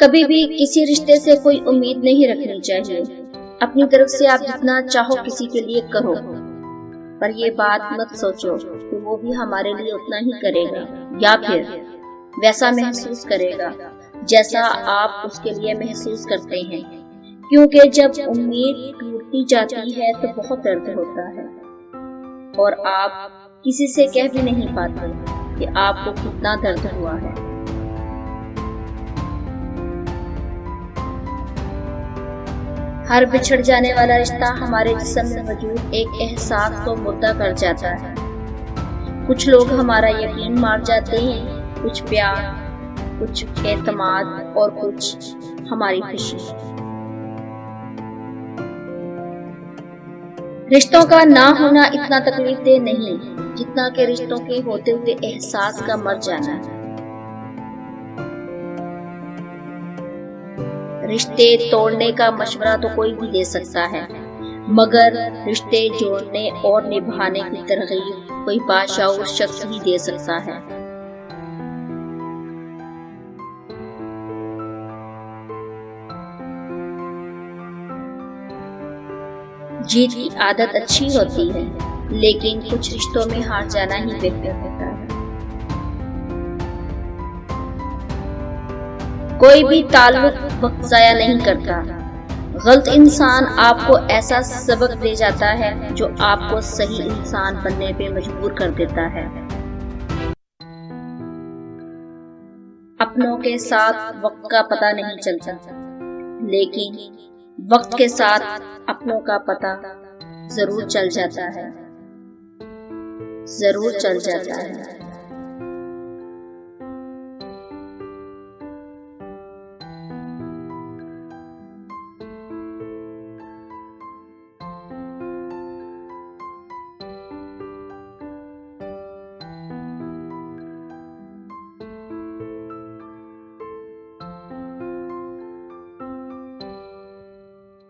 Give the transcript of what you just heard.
कभी भी किसी रिश्ते से कोई उम्मीद नहीं रखनी चाहिए। अपनी तरफ से आप जितना चाहो किसी के लिए करो, पर ये बात मत सोचो कि वो भी हमारे लिए उतना ही करेगा या फिर वैसा महसूस करेगा जैसा आप उसके लिए महसूस करते हैं। क्योंकि जब उम्मीद टूटती जाती है तो बहुत दर्द होता है और आप किसी से कह भी नहीं पाते कि आपको कितना दर्द हुआ है। हर बिछड़ जाने वाला रिश्ता हमारे जिस्म में मौजूद एक एहसास को मुर्दा कर जाता है। कुछ लोग हमारा यकीन मार जाते हैं, कुछ प्यार, कुछ एतमाद और कुछ हमारी खुशी। रिश्तों का ना होना इतना तकलीफदेह नहीं जितना कि रिश्तों के होते हुए एहसास का मर जाना है। रिश्ते तोड़ने का मशवरा तो कोई भी दे सकता है, मगर रिश्ते जोड़ने और निभाने की तरगीब कोई बाशऊर शख्स ही दे सकता है। जीत की आदत अच्छी होती है, लेकिन कुछ रिश्तों में हार जाना ही बेहतर होता है। कोई भी ताल्लुक वक्त जाया नहीं करता। गलत इंसान आपको ऐसा सबक दे जाता है जो आपको सही इंसान बनने पे मजबूर कर देता है। अपनों के साथ वक्त का पता नहीं चलता, लेकिन वक्त के साथ अपनों का पता जरूर चल जाता है, जरूर चल जाता है।